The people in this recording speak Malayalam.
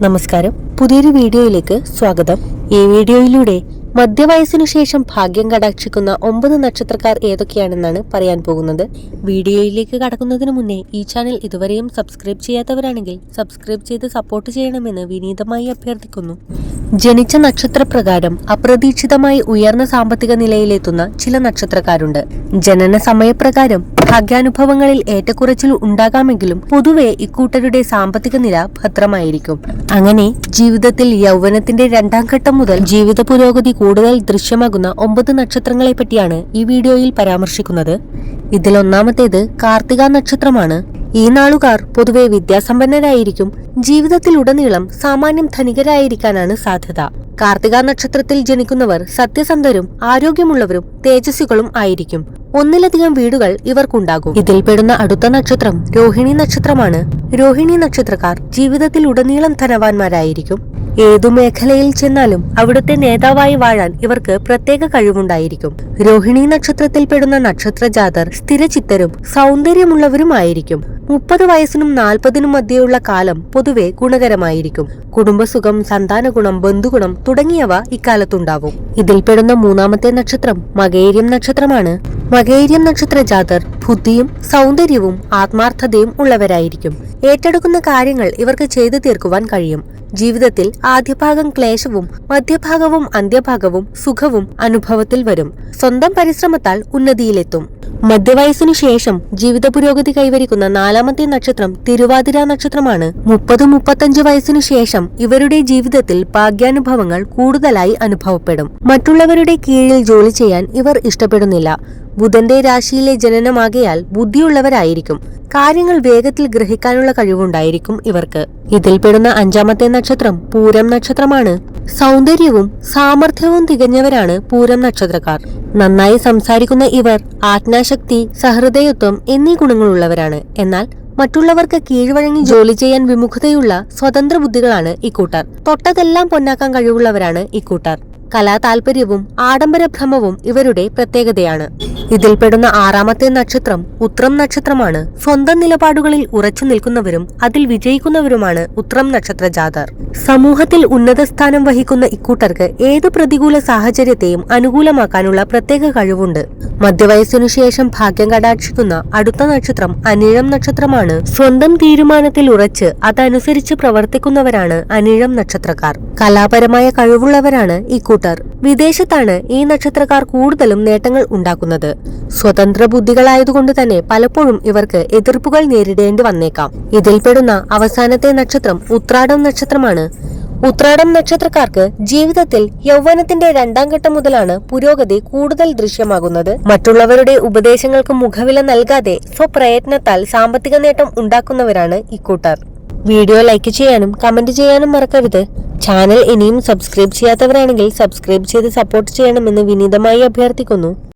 നമസ്കാരം, പുതിയൊരു വീഡിയോയിലേക്ക് സ്വാഗതം. ഈ വീഡിയോയിലൂടെ മധ്യവയസ്സിനു ശേഷം ഭാഗ്യം കടാക്ഷിക്കുന്ന 9 നക്ഷത്രക്കാർ ഏതൊക്കെയാണെന്നാണ് പറയാൻ പോകുന്നത്. വീഡിയോയിലേക്ക് കടക്കുന്നതിന് മുന്നേ ഈ ചാനൽ ഇതുവരെയും സബ്സ്ക്രൈബ് ചെയ്യാത്തവരാണെങ്കിൽ സബ്സ്ക്രൈബ് ചെയ്ത് സപ്പോർട്ട് ചെയ്യണമെന്ന് വിനീതമായി അഭ്യർത്ഥിക്കുന്നു. ജനിച്ച നക്ഷത്രപ്രകാരം അപ്രതീക്ഷിതമായി ഉയർന്ന സാമ്പത്തിക നിലയിലെത്തുന്ന ചില നക്ഷത്രക്കാരുണ്ട്. ജനന സമയപ്രകാരം ഭാഗ്യാനുഭവങ്ങളിൽ ഏറ്റക്കുറച്ചിൽ ഉണ്ടാകാമെങ്കിലും പൊതുവെ ഇക്കൂട്ടരുടെ സാമ്പത്തിക നില ഭദ്രമായിരിക്കും. അങ്ങനെ ജീവിതത്തിൽ യൗവനത്തിന്റെ 2ാം ഘട്ടം മുതൽ ജീവിത പുരോഗതി കൂടുതൽ ദൃശ്യമാകുന്ന 9 നക്ഷത്രങ്ങളെ പറ്റിയാണ് ഈ വീഡിയോയിൽ പരാമർശിക്കുന്നത്. ഇതിൽ ഒന്നാമത്തേത് കാർത്തിക നക്ഷത്രമാണ്. ഈ നാളുകാർ പൊതുവെ വിദ്യാസമ്പന്നരായിരിക്കും. ജീവിതത്തിലുടനീളം സാമാന്യം ധനികരായിരിക്കാനാണ് സാധ്യത. കാർത്തിക നക്ഷത്രത്തിൽ ജനിക്കുന്നവർ സത്യസന്ധരും ആരോഗ്യമുള്ളവരും തേജസ്വികളും ആയിരിക്കും. ഒന്നിലധികം വീടുകൾ ഇവർക്കുണ്ടാകും. ഇതിൽപ്പെടുന്ന അടുത്ത നക്ഷത്രം രോഹിണി നക്ഷത്രമാണ്. രോഹിണി നക്ഷത്രക്കാർ ജീവിതത്തിൽ ഉടനീളം ധനവാന്മാരായിരിക്കും. ഏതു മേഖലയിൽ ചെന്നാലും അവിടുത്തെ നേതാവായി വാഴാൻ ഇവർക്ക് പ്രത്യേക കഴിവുണ്ടായിരിക്കും. രോഹിണി നക്ഷത്രത്തിൽപ്പെടുന്ന നക്ഷത്രജാതർ സ്ഥിരചിത്തരും സൗന്ദര്യമുള്ളവരുമായിരിക്കും. 30 വയസ്സിനും 40നും മധ്യയുള്ള കാലം പൊതുവെ ഗുണകരമായിരിക്കും. കുടുംബസുഖം, സന്താന ഗുണം, ബന്ധുഗുണം തുടങ്ങിയവ ഇക്കാലത്തുണ്ടാവും. ഇതിൽപ്പെടുന്ന 3ാമത്തെ നക്ഷത്രം മകേര്യം നക്ഷത്രമാണ്. മകേര്യം നക്ഷത്ര ജാതർ ബുദ്ധിയും സൗന്ദര്യവും ആത്മാർത്ഥതയും ഉള്ളവരായിരിക്കും. ഏറ്റെടുക്കുന്ന കാര്യങ്ങൾ ഇവർക്ക് ചെയ്തു തീർക്കുവാൻ കഴിയും. ജീവിതത്തിൽ ആദ്യഭാഗം ക്ലേശവും മധ്യഭാഗവും അന്ത്യഭാഗവും സുഖവും അനുഭവത്തിൽ വരും. സ്വന്തം പരിശ്രമത്താൽ ഉന്നതിയിലെത്തും. മധ്യവയസ്സിനു ശേഷം ജീവിത പുരോഗതി കൈവരിക്കുന്ന 4ാമത്തെ നക്ഷത്രം തിരുവാതിര നക്ഷത്രമാണ്. 30-35 വയസ്സിനു ശേഷം ഇവരുടെ ജീവിതത്തിൽ ഭാഗ്യാനുഭവങ്ങൾ കൂടുതലായി അനുഭവപ്പെടും. മറ്റുള്ളവരുടെ കീഴിൽ ജോലി ചെയ്യാൻ ഇവർ ഇഷ്ടപ്പെടുന്നില്ല. ബുധന്റെ രാശിയിലെ ജനനമാകയാൽ ബുദ്ധിയുള്ളവരായിരിക്കും. കാര്യങ്ങൾ വേഗത്തിൽ ഗ്രഹിക്കാനുള്ള കഴിവുണ്ടായിരിക്കും ഇവർക്ക്. ഇതിൽപ്പെടുന്ന 5ാമത്തെ നക്ഷത്രം പൂരം നക്ഷത്രമാണ്. സൗന്ദര്യവും സാമർഥ്യവും തികഞ്ഞവരാണ് പൂരം നക്ഷത്രക്കാർ. നന്നായി സംസാരിക്കുന്ന ഇവർ ആജ്ഞാശക്തി, സഹൃദയത്വം എന്നീ ഗുണങ്ങളുള്ളവരാണ്. എന്നാൽ മറ്റുള്ളവർക്ക് കീഴ്വഴങ്ങി ജോലി ചെയ്യാൻ വിമുഖതയുള്ള സ്വതന്ത്ര ബുദ്ധികളാണ് ഇക്കൂട്ടർ. തൊട്ടതെല്ലാം പൊന്നാക്കാൻ കഴിവുള്ളവരാണ് ഇക്കൂട്ടർ. കലാതാൽപര്യവും ആഡംബരഭ്രമവും ഇവരുടെ പ്രത്യേകതയാണ്. ഇതിൽപ്പെടുന്ന 6ാമത്തെ നക്ഷത്രം ഉത്രം നക്ഷത്രമാണ്. സ്വന്തം നിലപാടുകളിൽ ഉറച്ചു നിൽക്കുന്നവരും അതിൽ വിജയിക്കുന്നവരുമാണ് ഉത്രം നക്ഷത്ര ജാതർ. സമൂഹത്തിൽ ഉന്നത സ്ഥാനം വഹിക്കുന്ന ഇക്കൂട്ടർക്ക് ഏത് പ്രതികൂല സാഹചര്യത്തെയും അനുകൂലമാക്കാനുള്ള പ്രത്യേക കഴിവുണ്ട്. മധ്യവയസ്സിനു ശേഷം ഭാഗ്യം കടാക്ഷിക്കുന്ന അടുത്ത നക്ഷത്രം അനിഴം നക്ഷത്രമാണ്. സ്വന്തം തീരുമാനത്തിൽ ഉറച്ച് അതനുസരിച്ച് പ്രവർത്തിക്കുന്നവരാണ് അനിഴം നക്ഷത്രക്കാർ. കലാപരമായ കഴിവുള്ളവരാണ് ഇക്കൂട്ടർ. വിദേശത്താണ് ഈ നക്ഷത്രക്കാർ കൂടുതലും നേട്ടങ്ങൾ ഉണ്ടാക്കുന്നത്. സ്വതന്ത്ര ബുദ്ധികളായതുകൊണ്ട് തന്നെ പലപ്പോഴും ഇവർക്ക് എതിർപ്പുകൾ നേരിടേണ്ടി വന്നേക്കാം. ഇതിൽപ്പെടുന്ന അവസാനത്തെ നക്ഷത്രം ഉത്രാടം നക്ഷത്രമാണ്. ഉത്രാടം നക്ഷത്രക്കാർക്ക് ജീവിതത്തിൽ യൗവനത്തിന്റെ 2ാം ഘട്ടം മുതലാണ് പുരോഗതി കൂടുതൽ ദൃശ്യമാകുന്നത്. മറ്റുള്ളവരുടെ ഉപദേശങ്ങൾക്ക് മുഖവില നൽകാതെ സ്വപ്രയത്നത്താൽ സാമ്പത്തിക നേട്ടം ഉണ്ടാക്കുന്നവരാണ് ഇക്കൂട്ടർ. വീഡിയോ ലൈക്ക് ചെയ്യാനും കമന്റ് ചെയ്യാനും മറക്കരുത്. ചാനൽ ഇനിയും സബ്സ്ക്രൈബ് ചെയ്യാത്തവരാണെങ്കിൽ സബ്സ്ക്രൈബ് ചെയ്ത് സപ്പോർട്ട് ചെയ്യണമെന്ന് വിനീതമായി അഭ്യർത്ഥിക്കുന്നു.